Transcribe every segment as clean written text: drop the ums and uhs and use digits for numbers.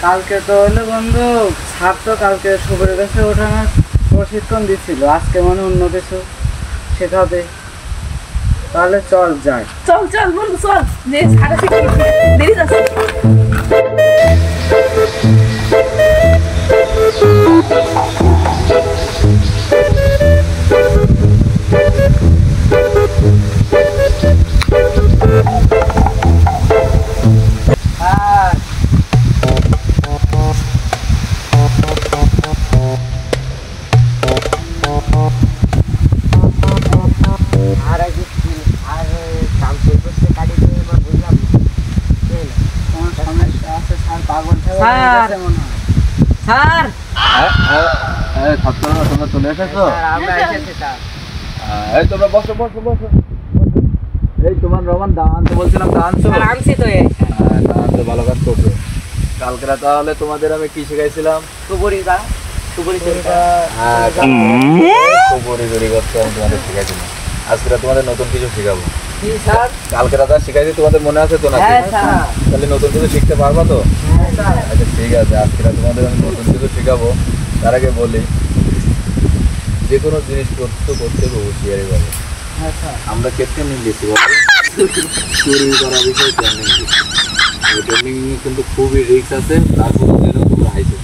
কালকে তো হলো বন্ধু, ছাদ তো কালকে সবরের কাছে ওঠানোর প্রশিক্ষণ দিচ্ছিল, আজকে মানে অন্য কিছু শেখাবে। তাহলে চল যাই। চল চল বন্ধু চল, দেরি যাচ্ছে। তোমরা বসো বসো বসো। এই তোমার রমান দান তো বলছিলাম, দান তো আনছি তো। দান তো ভালো কাজ করছো। কালকে তাহলে তোমাদের আমি কি শিখাইছিলাম? সুবরি দা, সুবরি চরিতা। হ্যাঁ, সুবরি চুরি করতে আমি তোমাদের শিখাইছিলাম। আজকে তোমাদের নতুন কিছু শিখাবো। কি স্যার? কালকে রাতে শিখাইছি, তোমাদের মনে আছে তো নাকি? হ্যাঁ স্যার। তাহলে নতুন কিছু শিখতে পারবা তো? হ্যাঁ স্যার। আচ্ছা ঠিক আছে, আজকে তোমাদের আমি নতুন কিছু শিখাবো। তার আগে বলি, যে কোনো জিনিস করতে করতে হুঁশিয়ারি পাবে। আমরা ক্ষেত্রে নিয়ে গেছি চুরি করা বিষয়ে ট্রেনিং দিচ্ছি। এই ট্রেনিং কিন্তু খুবই রিস্ক আছে, তারপরে তোমরা আইছো।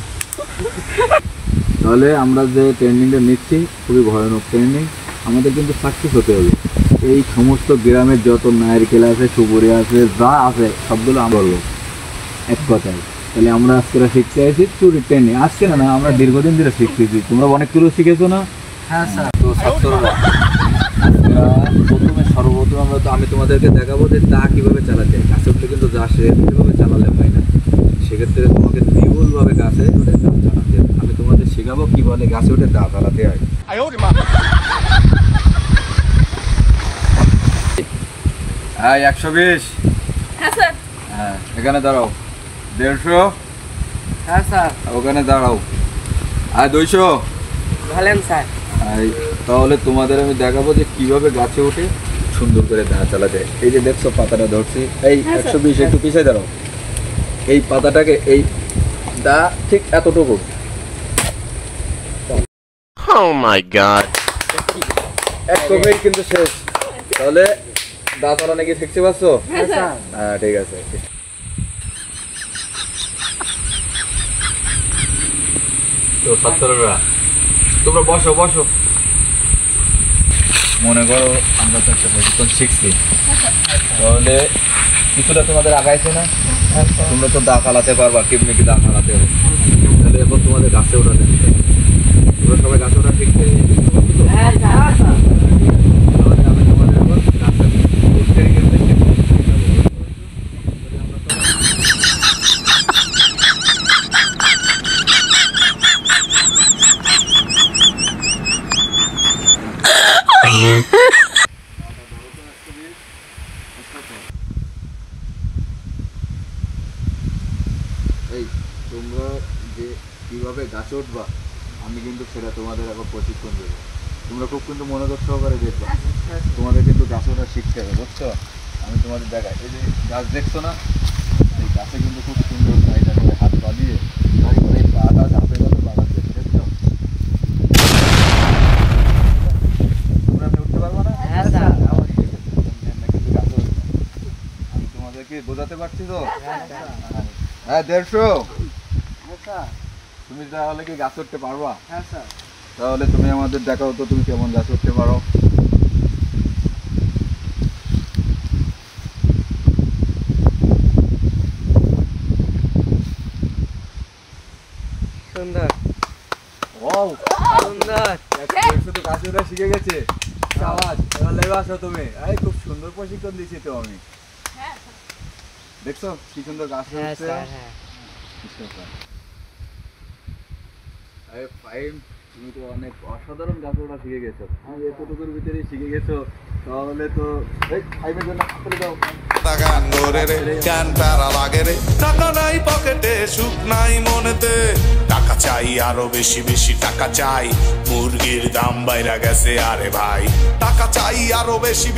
তাহলে আমরা যে ট্রেনিংটা নিচ্ছি খুবই ভয়ানক ট্রেনিং, আমাদের কিন্তু সাকসেস হতে হবে। এই সমস্ত গ্রামের যত নারকেল আছে, সুপুরি আছে, যা আছে সবগুলো আমরা বলবো এক কথায়। তাহলে আমরা আজকে শিখতে আসি চুরির ট্রেনিং। আজকে না, আমরা দীর্ঘদিন ধরে শিখতেছি। তোমরা অনেক কিছু শিখেছো না? হ্যাঁ স্যার। তো ছাত্ররা সর্বপ্রথম আমি তোমাদেরকে দেখাবো যে দা কীভাবে চালাতে হয়। গাছে উঠলে কিন্তু দা সেভাবে চালালে হয় না, সেক্ষেত্রে তোমাকে বিপুলভাবে গাছে উঠে দা চালাতে হয়। আমি তোমাদের শেখাবো কীভাবে গাছে উঠে দা চালাতে হয়। হ্যাঁ 120। হ্যাঁ স্যার। হ্যাঁ এখানে দাঁড়াও। 150। হ্যাঁ স্যার। ওখানে দাঁড়াও। আর 200। ভালেন স্যার। তাহলে তোমাদের আমি দেখাবো যে কিভাবে গাছে উঠে সুন্দর করে দা চালা যায়। এই যে দেখছো পাতাটা ধরছি, এই 120 একটু পিছিয়ে দাঁড়াও। এই পাতাটাকে এই দা ঠিক এতটুকু। Oh my god. এক কমেই কিন্তু শেষ। তাহলে দা চালা নাকি শিখতে পারছো? হ্যাঁ স্যার। হ্যাঁ ঠিক আছে। তো ছাত্ররা তোমরা বসো বসো। মনে করো আমরা তো একটা প্রশিক্ষণ শিখছি, তাহলে কিছুটা তোমাদের আগাইছে না? তোমরা তো দা চালাতে পারবা, কেমনি কি দা চালাতে হবে। তাহলে এখন তোমাদের গাছে ওঠাতে হবে। তোমরা সবাই গাছে ওঠা শিখতে পারছো তো? হ্যাঁ স্যার। তাহলে আমি তোমাদের এখন গাছে উঠতে গেলে এই তোমরা যে কিভাবে গাছে উঠবা আমি কিন্তু সেটা তোমাদের এখন প্রশিক্ষণ দেবো। তোমরা খুব কিন্তু মনোযোগ সহকারে দেখবা। তোমাদের কিন্তু গাছে ওঠা শিখতে হবে, বুঝছো? আমি তোমাদের দেখাই। এই যে গাছ দেখছো না, এই গাছে কিন্তু খুব সুন্দর চাহিদা করে হাত পা দিয়ে এই পাটা ঝাঁপে গেলে বাগান দেখছো। তোমরা উঠতে পারবো না? হ্যাঁ স্যার। কিন্তু গাছে উঠবে। আমি তোমাদেরকে বোঝাতে পারছি তো? হ্যাঁ 150। তুমি তাহলে কি গাছ উঠতে পারবা? হ্যাঁ স্যার। তাহলে তুমি আমাদের দেখাও তো তুমি কেমন গাছ উঠতে পারো। সুন্দর। ও সুন্দর। শুধু গাছ ওঠা শিখে গেছে। আওয়াজ এবার লেগে আসো তুমি। এই খুব সুন্দর প্রশিক্ষণ দিয়েছি তো আমি। দেখছো কি সুন্দর গাছ হ্যাঁ উঠছে। স্যার। হ্যাঁ। তুমি তো অনেক অসাধারণ গাছ ওঠা শিখে গেছো। আমি এতটুকুর ভিতরে শিখে গেছো, তাহলে তো ফাইভের জন্য হাততালি দাও। টাকা নাই পকেটে, সুখ নাই মনেতে, টাকা টাকা চাই আরো বেশি বেশি টাকা চাই, মুরগির দাম বাইরা গেছে আরে ভাই, টাকা চাই আরো বেশি